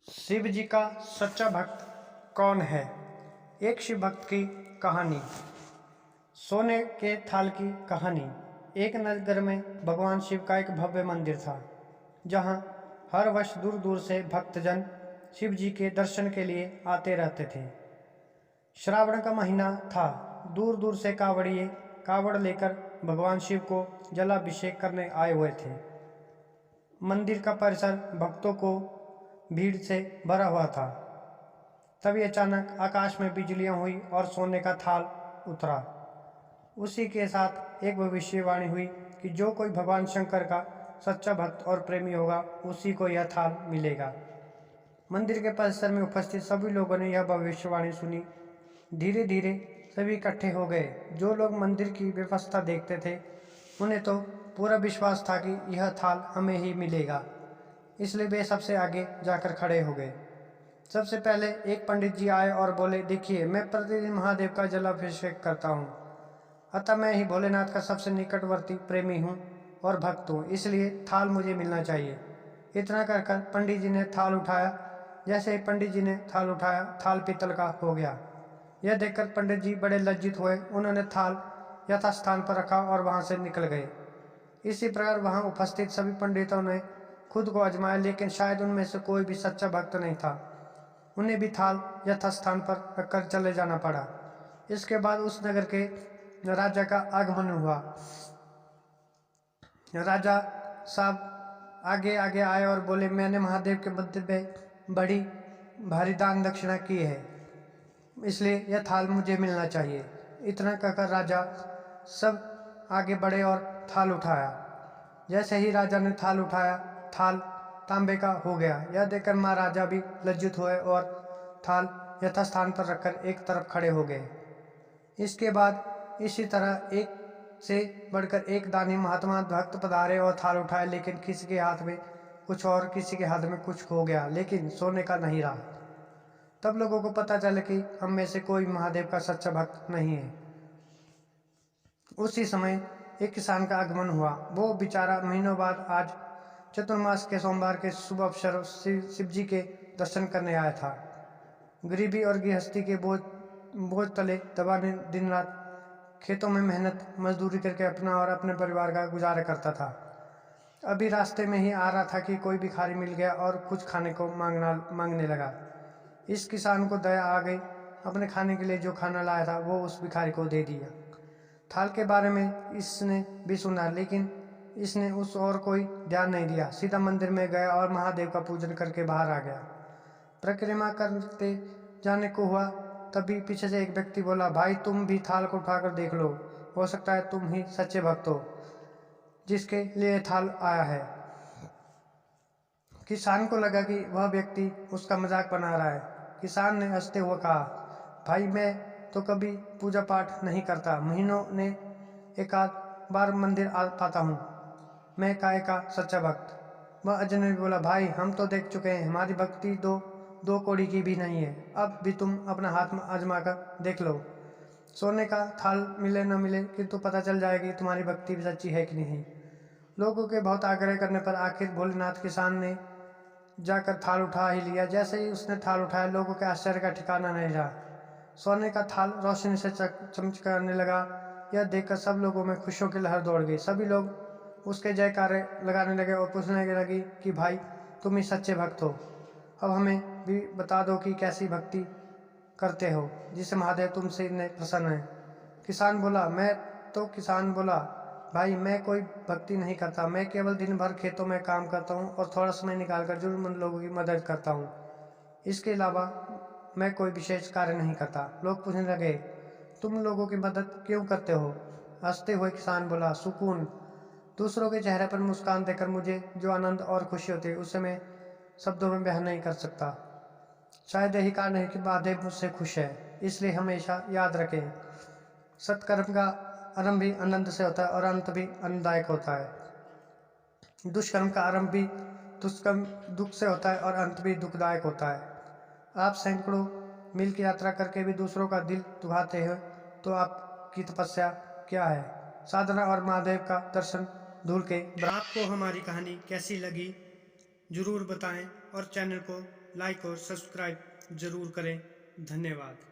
शिव जी का सच्चा भक्त कौन है? एक शिव भक्त की कहानी। सोने के थाल की कहानी। एक नगर में भगवान शिव का एक भव्य मंदिर था, जहां हर वर्ष दूर दूर से भक्तजन शिव जी के दर्शन के लिए आते रहते थे। श्रावण का महीना था। दूर दूर से कावड़िए कावड़ लेकर भगवान शिव को जलाभिषेक करने आए हुए थे। मंदिर का परिसर भक्तों को भीड़ से भरा हुआ था। तभी अचानक आकाश में बिजलियां हुई और सोने का थाल उतरा। उसी के साथ एक भविष्यवाणी हुई कि जो कोई भगवान शंकर का सच्चा भक्त और प्रेमी होगा, उसी को यह थाल मिलेगा। मंदिर के परिसर में उपस्थित सभी लोगों ने यह भविष्यवाणी सुनी। धीरे धीरे सभी इकट्ठे हो गए। जो लोग मंदिर की व्यवस्था देखते थे, उन्हें तो पूरा विश्वास था कि यह थाल हमें ही मिलेगा, इसलिए वे सबसे आगे जाकर खड़े हो गए। सबसे पहले एक पंडित जी आए और बोले, देखिए, मैं प्रतिदिन महादेव का जलाभिषेक करता हूँ, अतः मैं ही भोलेनाथ का सबसे निकटवर्ती प्रेमी हूँ और भक्त हूँ, इसलिए थाल मुझे मिलना चाहिए। इतना कर पंडित जी ने थाल उठाया। जैसे ही पंडित जी ने थाल उठाया, थाल पीतल का हो गया। यह देखकर पंडित जी बड़े लज्जित हुए। उन्होंने थाल यथास्थान पर रखा और वहां से निकल गए। इसी प्रकार वहां उपस्थित सभी पंडितों ने खुद को आजमाया, लेकिन शायद उनमें से कोई भी सच्चा भक्त नहीं था। उन्हें भी थाल यथास्थान पर रखकर चले जाना पड़ा। इसके बाद उस नगर के राजा का आगमन हुआ। राजा साहब आगे आगे आए और बोले, मैंने महादेव के मंदिर में बड़ी भारी दान दक्षिणा की है, इसलिए यह थाल मुझे मिलना चाहिए। इतना कहकर राजा सब आगे बढ़े और थाल उठाया। जैसे ही राजा ने थाल उठाया, थाल तांबे का हो गया। यह देखकर महाराजा भी लज्जित हुए और थाल यथास्थान पर रखकर एक तरफ खड़े हो गए। इसके बाद इसी तरह एक से बढ़कर एक दानी महात्मा भक्त पधारे और थाल उठाए, लेकिन किसी के हाथ में कुछ और किसी के हाथ में कुछ हो गया, लेकिन सोने का नहीं रहा। तब लोगों को पता चला कि हम में से कोई महादेव का सच्चा भक्त नहीं है। उसी समय एक किसान का आगमन हुआ। वो बेचारा महीनों बाद आज चतुर्मास के सोमवार के शुभ अवसर शिव जी के दर्शन करने आया था। गरीबी और गृहस्थी के बोझ तले दबाने दिन रात खेतों में मेहनत मजदूरी करके अपना और अपने परिवार का गुजारा करता था। अभी रास्ते में ही आ रहा था कि कोई भिखारी मिल गया और कुछ खाने को मांगने लगा। इस किसान को दया आ गई। अपने खाने के लिए जो खाना लाया था, वो उस भिखारी को दे दिया। थाल के बारे में इसने भी सुना, लेकिन इसने उस और कोई ध्यान नहीं दिया। सीधा मंदिर में गया और महादेव का पूजन करके बाहर आ गया। परिक्रमा करते जाने को हुआ, तभी पीछे से एक व्यक्ति बोला, भाई, तुम भी थाल को उठाकर देख लो, हो सकता है तुम ही सच्चे भक्त हो जिसके लिए थाल आया है। किसान को लगा कि वह व्यक्ति उसका मजाक बना रहा है। किसान ने हंसते हुए कहा, भाई, मैं तो कभी पूजा पाठ नहीं करता, महीनों ने एक आध बार मंदिर आ पाता हूँ, मैं काय का सच्चा भक्त। वह अजनबी बोला, भाई, हम तो देख चुके हैं, हमारी भक्ति दो कौड़ी की भी नहीं है, अब भी तुम अपना हाथ में आजमा कर देख लो। सोने का थाल मिले न मिले, किंतु पता चल जाएगी तुम्हारी भक्ति भी सच्ची है कि नहीं। लोगों के बहुत आग्रह करने पर आखिर भोलेनाथ किसान ने जाकर थाल उठा ही लिया। जैसे ही उसने थाल उठाया, लोगों के आश्चर्य का ठिकाना नहीं रहा। सोने का थाल रोशनी से चमचमाने लगा। यह देखकर सब लोगों में खुशियों की लहर दौड़ गई। सभी लोग उसके जयकारे लगाने लगे और पूछने लगे कि भाई, तुम ही सच्चे भक्त हो, अब हमें भी बता दो कि कैसी भक्ति करते हो जिससे महादेव तुमसे प्रसन्न है। किसान बोला, भाई, मैं कोई भक्ति नहीं करता, मैं केवल दिन भर खेतों में काम करता हूँ और थोड़ा समय निकालकर जरूरतमंद लोगों की मदद करता हूँ। इसके अलावा मैं कोई विशेष कार्य नहीं करता। लोग पूछने लगे, तुम लोगों की मदद क्यों करते हो? हंसते हुए किसान बोला, सुकून। दूसरों के चेहरे पर मुस्कान देखकर मुझे जो आनंद और खुशी होती है, उसे मैं शब्दों में बयान नहीं कर सकता। शायद यही कारण है कि महादेव मुझसे खुश है। इसलिए हमेशा याद रखें, सत्कर्म का आरंभ भी आनंद से होता है और अंत भी आनंददायक होता है। दुष्कर्म का आरंभ भी दुख से होता है और अंत भी दुखदायक होता है। आप सैकड़ों मील की यात्रा करके भी दूसरों का दिल दुखाते हो, तो आपकी तपस्या क्या है? साधना और महादेव का दर्शन धूल के। आपको हमारी कहानी कैसी लगी, ज़रूर बताएं और चैनल को लाइक और सब्सक्राइब ज़रूर करें। धन्यवाद।